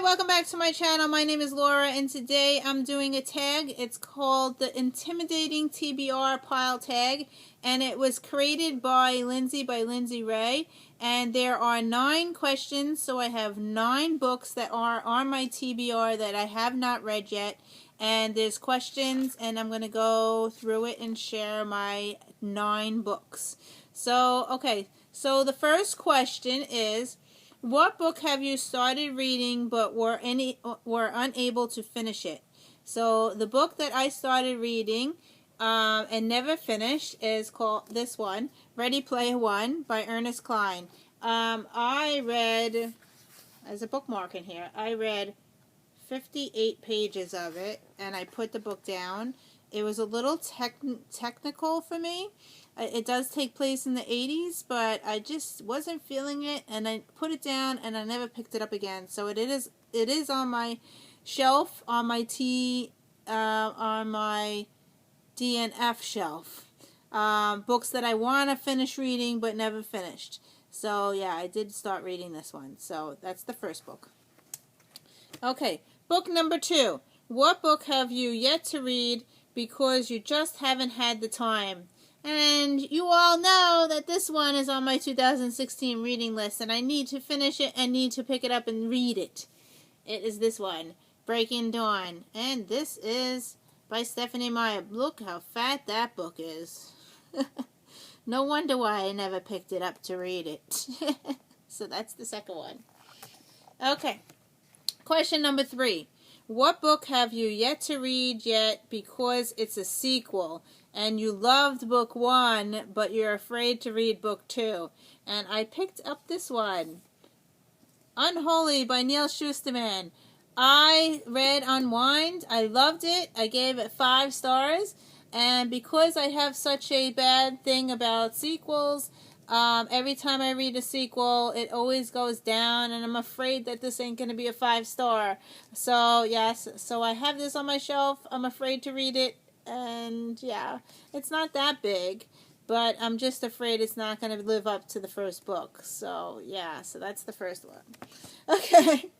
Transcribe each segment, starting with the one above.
welcome back to my channel. My name is Laura, and today I'm doing a tag. It's called the Intimidating TBR Pile Tag, and it was created by Lindsey Rey, and there are 9 questions, so I have 9 books that are on my TBR that I have not read yet, and there's questions, and I'm going to go through it and share my 9 books. So the first question is, what book have you started reading but were unable to finish it? So the book that I started reading and never finished is called this one, Ready Player One by Ernest Cline. I read, as a bookmark in here, I read 58 pages of it, and I put the book down. It was a little technical for me. It does take place in the 80s, but I just wasn't feeling it, and I put it down, and I never picked it up again. So it is on my shelf, on my DNF shelf. Books that I want to finish reading, but never finished. So yeah, I did start reading this one. So that's the first book. Okay, book number 2. What book have you yet to read because you just haven't had the time? And you all know that this one is on my 2016 reading list, and I need to finish it and need to pick it up and read it. It is this one, Breaking Dawn, and this is by Stephanie Meyer. Look how fat that book is. No wonder why I never picked it up to read it. So that's the second one. Okay, question number 3. What book have you yet to read yet because it's a sequel and you loved book 1 but you're afraid to read book 2? And I picked up this one, Unholy by Neal Shusterman. I read Unwind. I loved it. I gave it 5 stars. And because I have such a bad thing about sequels, every time I read a sequel, it always goes down, and I'm afraid that this ain't going to be a 5-star. So, yes, so I have this on my shelf. I'm afraid to read it, and yeah, it's not that big, but I'm just afraid it's not going to live up to the first book. So, yeah, so that's the first one. Okay.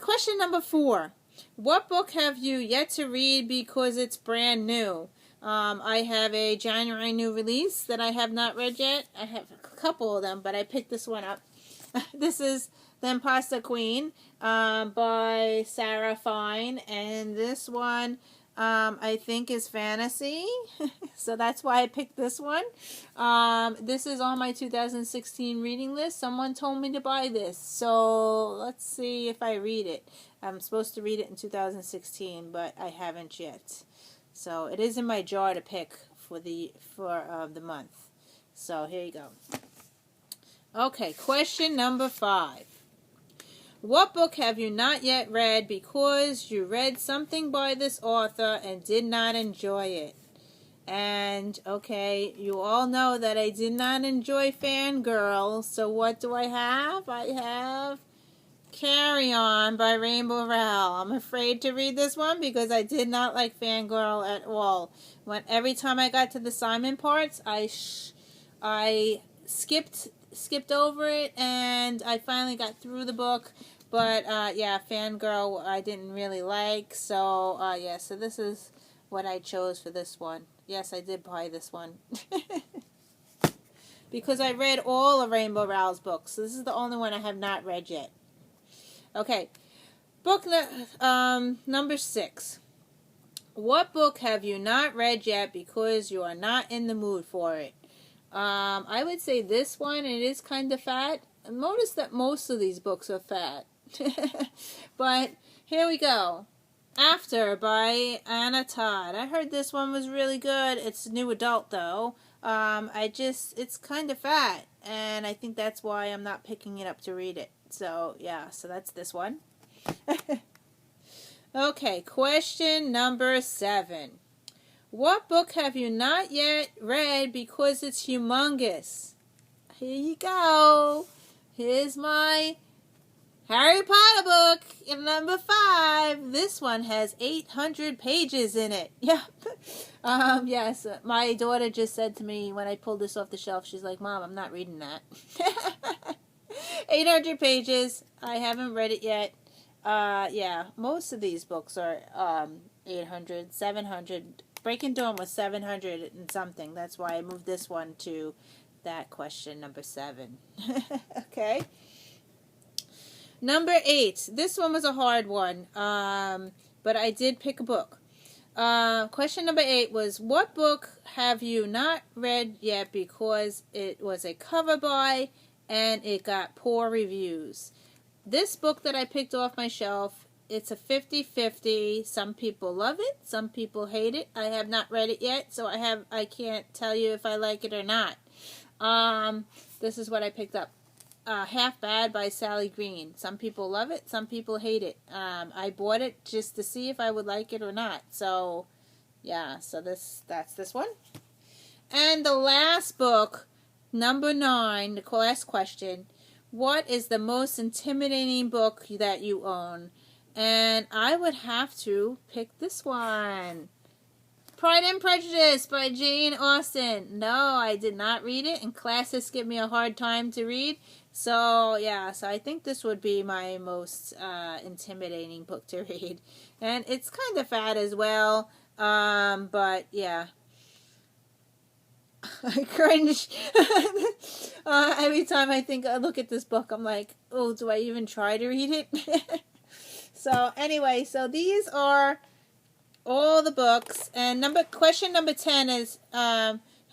Question number 4. What book have you yet to read because it's brand new? I have a January new release that I have not read yet. I have a couple of them, but I picked this one up. This is The Imposter Queen by Sarah Fine, and this one I think is fantasy, so that's why I picked this one. This is on my 2016 reading list. Someone told me to buy this, so let's see if I read it. I'm supposed to read it in 2016, but I haven't yet. So it is in my jar to pick for the month. So here you go. Okay, question number 5. What book have you not yet read because you read something by this author and did not enjoy it? And okay, you all know that I did not enjoy Fangirl. So what do I have? I have Carry On by Rainbow Rowell. I'm afraid to read this one because I did not like Fangirl at all. Every time I got to the Simon parts, I skipped over it, and I finally got through the book. But yeah, Fangirl I didn't really like. So yeah, so this is what I chose for this one. Yes, I did buy this one. Because I read all of Rainbow Rowell's books. So this is the only one I have not read yet. Okay, book number 6. What book have you not read yet because you are not in the mood for it? I would say this one. It is kind of fat. Notice that most of these books are fat. But here we go. After by Anna Todd. I heard this one was really good. It's new adult though. It's kind of fat, and I think that's why I'm not picking it up to read it. So, yeah, so that's this one. Okay, question number 7. What book have you not yet read because it's humongous? Here you go. Here's my Harry Potter book, number 5. This one has 800 pages in it. Yeah. Yes, my daughter just said to me when I pulled this off the shelf, she's like, Mom, I'm not reading that. 800 pages. I haven't read it yet. Yeah, most of these books are 800, 700. Breaking Dawn was 700 and something. That's why I moved this one to that question, number 7. Okay. Number 8. This one was a hard one, but I did pick a book. Question number 8 was, what book have you not read yet because it was a cover buy and it got poor reviews? This book that I picked off my shelf, it's a 50-50. Some people love it, some people hate it. I have not read it yet, so I can't tell you if I like it or not. This is what I picked up. Half Bad by Sally Green. Some people love it, some people hate it. I bought it just to see if I would like it or not. So, yeah, so that's this one. And the last book, number 9, the last question. What is the most intimidating book that you own? And I would have to pick this one. Pride and Prejudice by Jane Austen. No, I did not read it, and classes give me a hard time to read. So, yeah, so I think this would be my most intimidating book to read. And it's kind of fat as well, but, yeah. I cringe. Every time I look at this book, I'm like, oh, do I even try to read it? So, anyway, so these are all the books. And question number 10 is,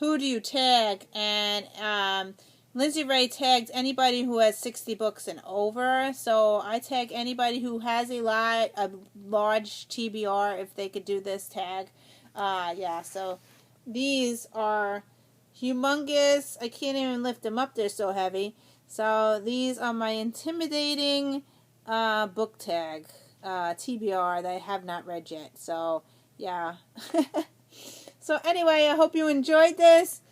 who do you tag? And Lindsey Rey tagged anybody who has 60 books and over. So I tag anybody who has a large TBR, if they could do this tag. Yeah, so these are humongous. I can't even lift them up. They're so heavy. So these are my intimidating book tag, TBR, that I have not read yet. So, yeah. So anyway, I hope you enjoyed this.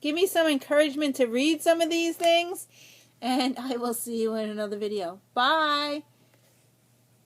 Give me some encouragement to read some of these things. And I will see you in another video. Bye!